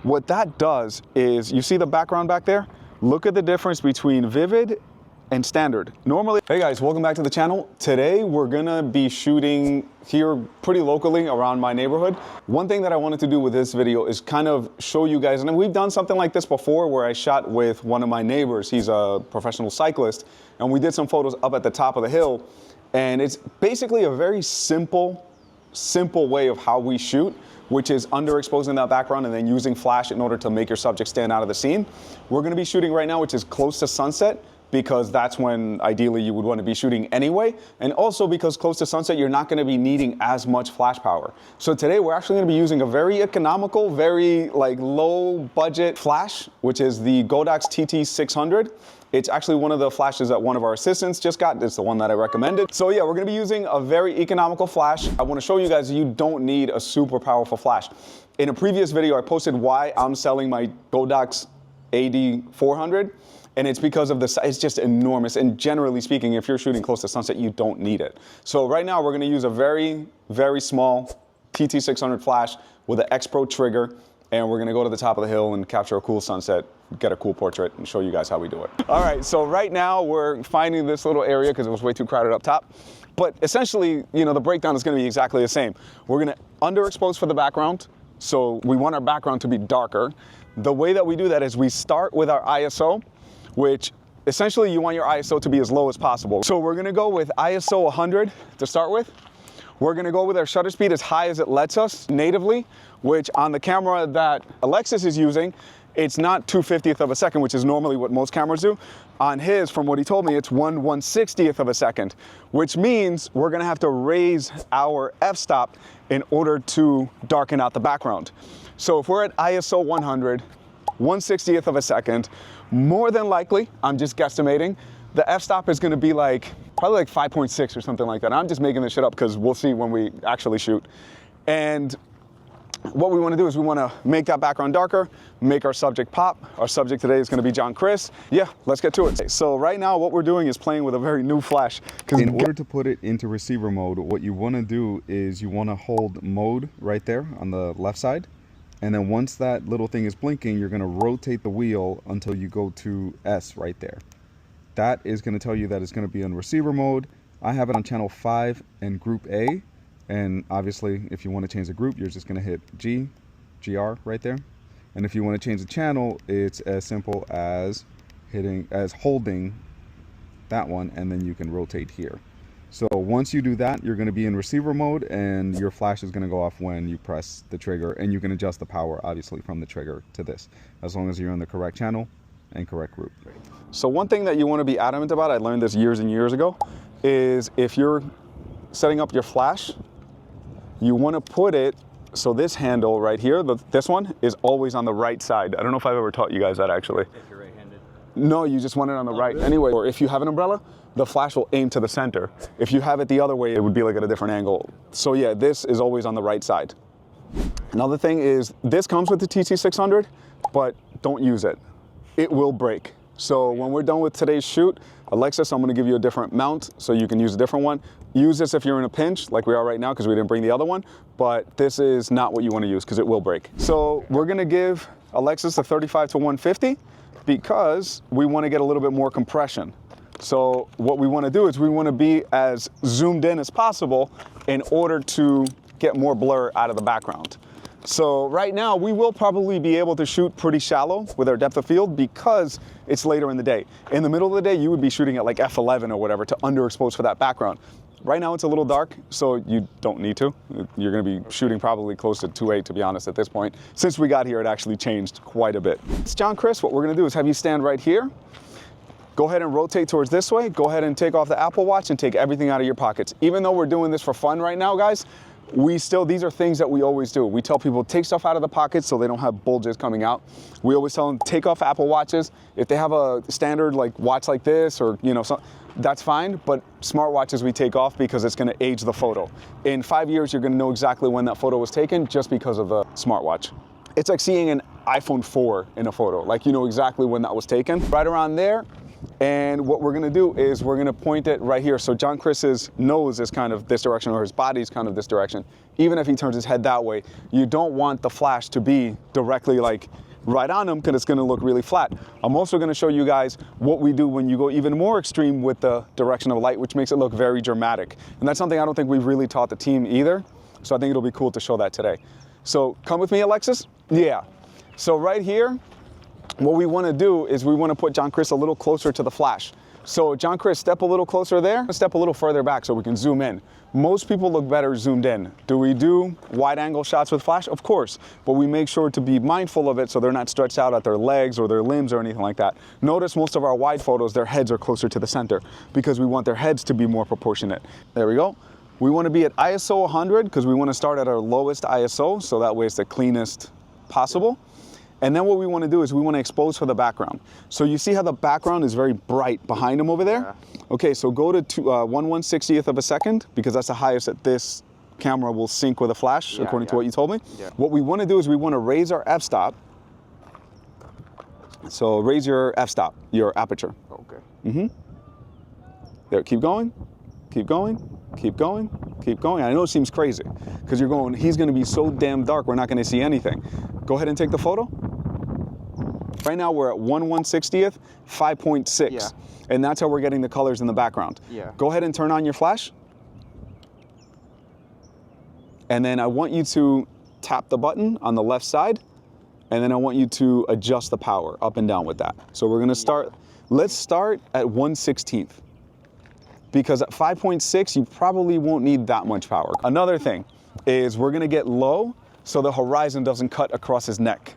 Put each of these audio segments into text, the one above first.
What that does is, you see the background back there? Look at the difference between vivid and standard. Normally, hey guys, welcome back to the channel. Today we're gonna be shooting here pretty locally around my neighborhood. One thing that I wanted to do with this video is kind of show you guys, and we've done something like this before where I shot with one of my neighbors. He's a professional cyclist, and we did some photos up at the top of the hill. And it's basically a very simple way of how we shoot, which is underexposing that background and then using flash in order to make your subject stand out of the scene. We're gonna be shooting right now, which is close to sunset, because that's when ideally you would want to be shooting anyway. And also because close to sunset, you're not going to be needing as much flash power. So today we're actually going to be using a very economical, very low budget flash, which is the Godox TT600. It's actually one of the flashes that one of our assistants just got. It's the one that I recommended. So yeah, we're going to be using a very economical flash. I want to show you guys you don't need a super powerful flash. In a previous video, I posted why I'm selling my Godox AD400. And it's because of the, it's just enormous. And generally speaking, if you're shooting close to sunset, you don't need it. So right now we're gonna use a very, very small TT600 flash with an X Pro trigger. And we're gonna go to the top of the hill and capture a cool sunset, get a cool portrait, and show you guys how we do it. All right, so right now we're finding this little area because it was way too crowded up top. But essentially, you know, the breakdown is gonna be exactly the same. We're gonna underexpose for the background. So we want our background to be darker. The way that we do that is we start with our ISO, which essentially you want your ISO to be as low as possible. So we're gonna go with ISO 100 to start with. We're gonna go with our shutter speed as high as it lets us natively, which on the camera that Alexis is using, it's not 2/50th of a second, which is normally what most cameras do. On his, from what he told me, it's 1/160th of a second, which means we're gonna have to raise our f-stop in order to darken out the background. So if we're at ISO 100, 1/60th of a second, more than likely, I'm just guesstimating, the f-stop is gonna be probably 5.6 or something like that. I'm just making this shit up because we'll see when we actually shoot. And what we wanna do is we wanna make that background darker, make our subject pop. Our subject today is gonna be John Chris. Yeah, let's get to it. So right now what we're doing is playing with a very new flash. In order to put it into receiver mode, what you wanna do is you wanna hold mode right there on the left side. And then once that little thing is blinking, you're gonna rotate the wheel until you go to S right there. That is gonna tell you that it's gonna be on receiver mode. I have it on channel 5 and group A. And obviously, if you wanna change the group, you're just gonna hit GR right there. And if you wanna change the channel, it's as simple as holding that one, and then you can rotate here. So once you do that, you're going to be in receiver mode, and your flash is going to go off when you press the trigger, and you can adjust the power obviously from the trigger to this, as long as you're in the correct channel and correct group. So one thing that you want to be adamant about, I learned this years and years ago, is if you're setting up your flash, you want to put it so this handle right here, this one, is always on the right side. I don't know if I've ever taught you guys that actually. If you're right-handed. No, you just want it on the right. Really? Anyway, or if you have an umbrella, the flash will aim to the center. If you have it the other way, it would be at a different angle. So yeah, this is always on the right side. Another thing is, this comes with the TT600, but don't use it. It will break. So when we're done with today's shoot, Alexis, I'm gonna give you a different mount so you can use a different one. Use this if you're in a pinch, like we are right now, because we didn't bring the other one, but this is not what you wanna use, because it will break. So we're gonna give Alexis a 35 to 150, because we wanna get a little bit more compression. So what we want to do is we want to be as zoomed in as possible in order to get more blur out of the background. So right now we will probably be able to shoot pretty shallow with our depth of field because it's later in the day. In the middle of the day, you would be shooting at f11 or whatever to underexpose for that background. Right now it's a little dark, so you don't need to. You're going to be shooting probably close to 2.8, to be honest, at this point. Since we got here, it actually changed quite a bit. It's John Chris. What we're going to do is have you stand right here. Go ahead and rotate towards this way. Go ahead and take off the Apple Watch and take everything out of your pockets. Even though we're doing this for fun right now, guys, these are things that we always do. We tell people take stuff out of the pockets so they don't have bulges coming out. We always tell them take off Apple Watches. If they have a standard watch like this, or that's fine, but smartwatches we take off because it's gonna age the photo. In 5 years, you're gonna know exactly when that photo was taken just because of the smartwatch. It's like seeing an iPhone 4 in a photo. You know exactly when that was taken. Right around there, And what we're gonna do is we're gonna point it right here. So John Chris's nose is kind of this direction, or his body's kind of this direction. Even if he turns his head that way, you don't want the flash to be directly like right on him, because it's gonna look really flat. I'm also gonna show you guys what we do when you go even more extreme with the direction of light, which makes it look very dramatic. And that's something I don't think we've really taught the team either. So I think it'll be cool to show that today. So come with me, Alexis. Yeah. So right here, what we want to do is we want to put John Chris a little closer to the flash. So John Chris, step a little closer there, step a little further back so we can zoom in. Most people look better zoomed in. Do we do wide angle shots with flash? Of course, but we make sure to be mindful of it so they're not stretched out at their legs or their limbs or anything like that. Notice most of our wide photos, their heads are closer to the center because we want their heads to be more proportionate. There we go. We want to be at ISO 100 because we want to start at our lowest ISO, so that way it's the cleanest possible. And then what we want to do is we want to expose for the background. So you see how the background is very bright behind him over there? Yeah. Okay, so go to 1/160th of a second, because that's the highest that this camera will sync with a flash, according to what you told me. Yeah. What we want to do is we want to raise our f-stop. So raise your f-stop, your aperture. Okay. Mm-hmm. There, keep going, keep going, keep going, keep going. I know it seems crazy, because you're going, he's going to be so damn dark, we're not going to see anything. Go ahead and take the photo. Right now we're at 1/160th, 5.6. Yeah. And that's how we're getting the colors in the background. Yeah. Go ahead and turn on your flash. And then I want you to tap the button on the left side. And then I want you to adjust the power up and down with that. So we're gonna start, let's start at 1/16th. Because at 5.6, you probably won't need that much power. Another thing is we're gonna get low so the horizon doesn't cut across his neck.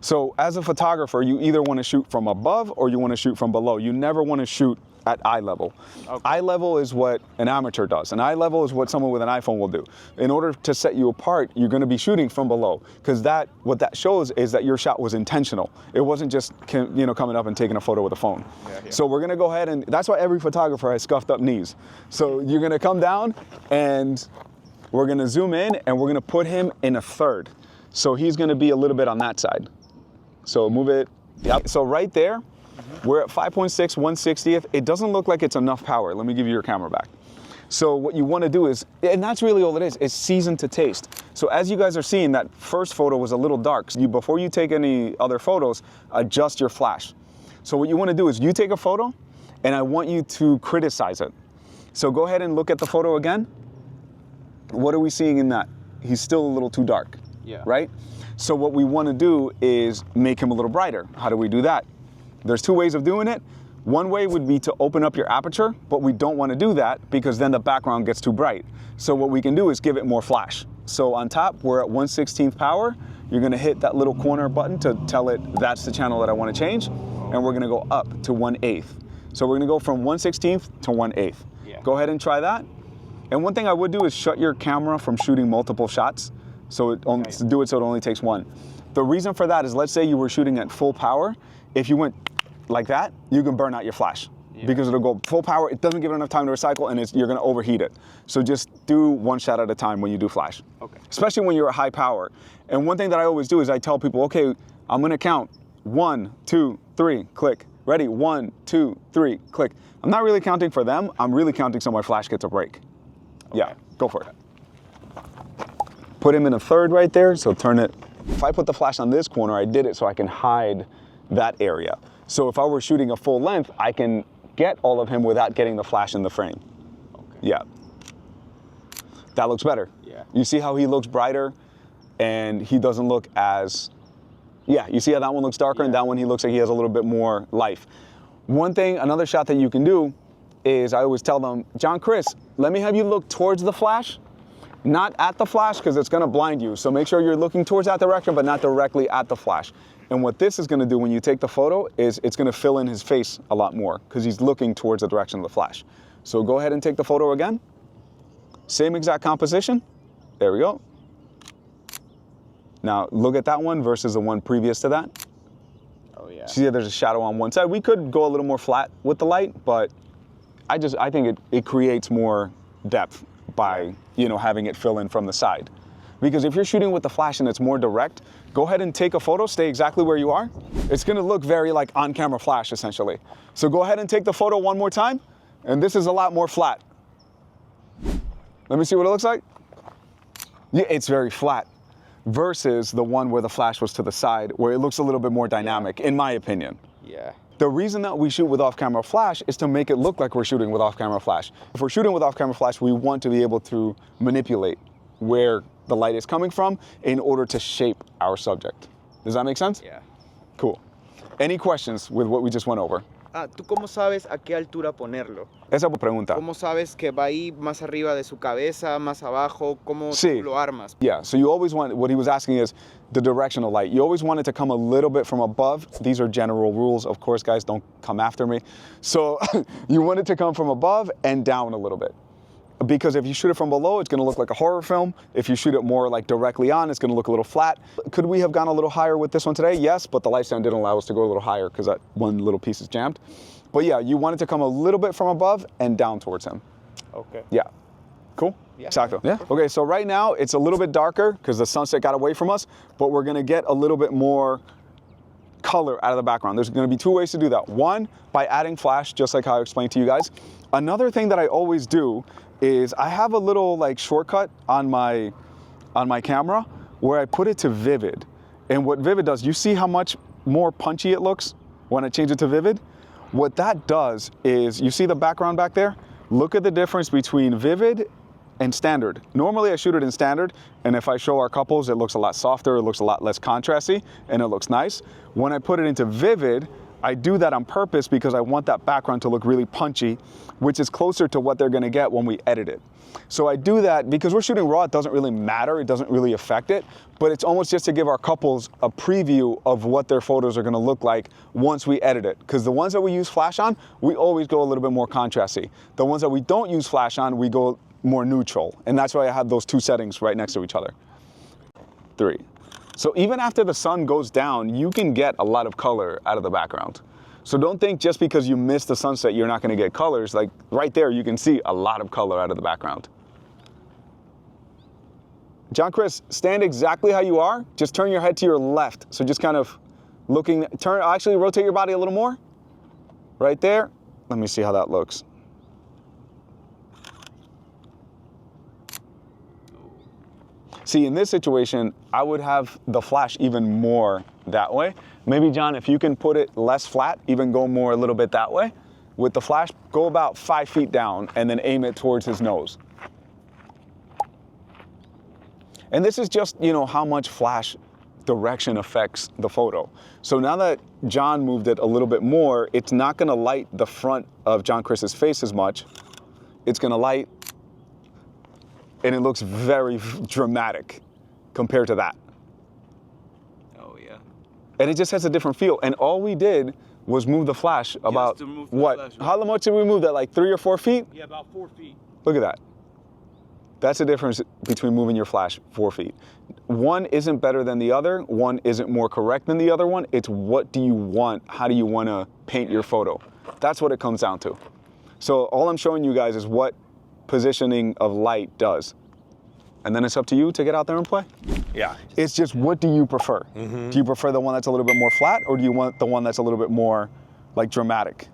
So as a photographer, you either want to shoot from above or you want to shoot from below. You never want to shoot at eye level. Okay. Eye level is what an amateur does, and eye level is what someone with an iPhone will do. In order to set you apart, you're going to be shooting from below, because what that shows is that your shot was intentional. It wasn't just coming up and taking a photo with a phone. Yeah. So we're going to go ahead, and that's why every photographer has scuffed up knees. So you're going to come down and we're going to zoom in and we're going to put him in a third. So he's going to be a little bit on that side. So move it. Yep. So right there, we're at 5.6, 1/60th. It doesn't look like it's enough power. Let me give you your camera back. So what you want to do is, and that's really all it is seasoned to taste. So as you guys are seeing, that first photo was a little dark. So before you take any other photos, adjust your flash. So what you want to do is you take a photo and I want you to criticize it. So go ahead and look at the photo again. What are we seeing in that? He's still a little too dark, right? So what we want to do is make him a little brighter. How do we do that? There's two ways of doing it. One way would be to open up your aperture, but we don't want to do that because then the background gets too bright. So what we can do is give it more flash. So on top, we're at 1/16th power. You're going to hit that little corner button to tell it that's the channel that I want to change. And we're going to go up to 1/8. So we're going to go from 1/16th to 1/8. Yeah. Go ahead and try that. And one thing I would do is shut your camera from shooting multiple shots. So do it so it only takes one. The reason for that is, let's say you were shooting at full power. If you went like that, you can burn out your flash because it'll go full power. It doesn't give it enough time to recycle, and you're going to overheat it. So just do one shot at a time when you do flash, especially when you're at high power. And one thing that I always do is I tell people, okay, I'm going to count 1, 2, 3, click. Ready? 1, 2, 3, click. I'm not really counting for them. I'm really counting so my flash gets a break. Okay. Yeah, go for it. Put him in a third right there, so turn it. If I put the flash on this corner, I did it so I can hide that area. So if I were shooting a full length, I can get all of him without getting the flash in the frame. Okay. Yeah. That looks better. Yeah. You see how he looks brighter and he doesn't look as, you see how that one looks darker and that one he looks like he has a little bit more life. One thing, another shot that you can do is I always tell them, John Chris, let me have you look towards the flash. Not at the flash, because it's going to blind you. So make sure you're looking towards that direction, but not directly at the flash. And what this is going to do when you take the photo is it's going to fill in his face a lot more because he's looking towards the direction of the flash. So go ahead and take the photo again. Same exact composition. There we go. Now look at that one versus the one previous to that. Oh yeah. See, there's a shadow on one side. We could go a little more flat with the light, but I think it creates more depth by having it fill in from the side. Because if you're shooting with the flash and it's more direct, go ahead and take a photo, stay exactly where you are. It's gonna look very like on-camera flash, essentially. So go ahead and take the photo one more time, and this is a lot more flat. Let me see what it looks like. Yeah, it's very flat versus the one where the flash was to the side, where it looks a little bit more dynamic, in my opinion. Yeah. The reason that we shoot with off-camera flash is to make it look like we're shooting with off-camera flash. If we're shooting with off-camera flash, we want to be able to manipulate where the light is coming from in order to shape our subject. Does that make sense? Yeah. Cool. Any questions with what we just went over? ¿Tú cómo sabes a qué altura ponerlo? Esa pregunta. ¿Cómo sabes que va ahí más arriba de su cabeza, más abajo? ¿Cómo Sí. tú lo armas? Yeah, so you always want, what he was asking is the directional light. You always want it to come a little bit from above. These are general rules. Of course, guys, don't come after me. So you want it to come from above and down a little bit. Because if you shoot it from below, it's gonna look like a horror film. If you shoot it more like directly on, it's gonna look a little flat. Could we have gone a little higher with this one today? Yes, but the light stand didn't allow us to go a little higher because that one little piece is jammed. But yeah, you want it to come a little bit from above and down towards him. Okay. Yeah. Cool? Yeah. Exacto. Yeah. Okay, so right now it's a little bit darker because the sunset got away from us, but we're gonna get a little bit more color out of the background. There's gonna be two ways to do that. One, by adding flash, just like how I explained to you guys. Another thing that I always do is I have a little like shortcut on my camera where I put it to vivid. And what vivid does, you see how much more punchy it looks when I change it to vivid? What that does is, you see the background back there? Look at the difference between vivid and standard. Normally I shoot it in standard, and if I show our couples, it looks a lot softer, it looks a lot less contrasty, and it looks nice. When I put it into vivid, I do that on purpose because I want that background to look really punchy, which is closer to what they're gonna get when we edit it. So I do that because we're shooting raw, it doesn't really matter, it doesn't really affect it, but it's almost just to give our couples a preview of what their photos are gonna look like once we edit it. Because the ones that we use flash on, we always go a little bit more contrasty. The ones that we don't use flash on, we go more neutral. And that's why I have those two settings right next to each other. 3. So even after the sun goes down, you can get a lot of color out of the background. So don't think just because you missed the sunset, you're not gonna get colors. Like right there, you can see a lot of color out of the background. John Chris, stand exactly how you are. Just turn your head to your left. So just kind of looking, actually rotate your body a little more. Right there. Let me see how that looks. See, in this situation, I would have the flash even more that way. Maybe, John, if you can put it less flat, even go more a little bit that way. With the flash, go about 5 feet down and then aim it towards his nose. And this is just, you know, how much flash direction affects the photo. So now that John moved it a little bit more, it's not gonna light the front of John Chris's face as much. It's gonna light, and it looks very dramatic compared to that. Oh, yeah. And it just has a different feel. And all we did was move the flash about, to move the what? flash, right? How much did we move that, like 3 or 4 feet? Yeah, about 4 feet. Look at that. That's the difference between moving your flash 4 feet. One isn't better than the other. One isn't more correct than the other one. It's what do you want? How do you want to paint your photo? That's what it comes down to. So all I'm showing you guys is what positioning of light does. And then it's up to you to get out there and play. Yeah. It's just, what do you prefer? Do you prefer the one that's a little bit more flat, or do you want the one that's a little bit more like dramatic?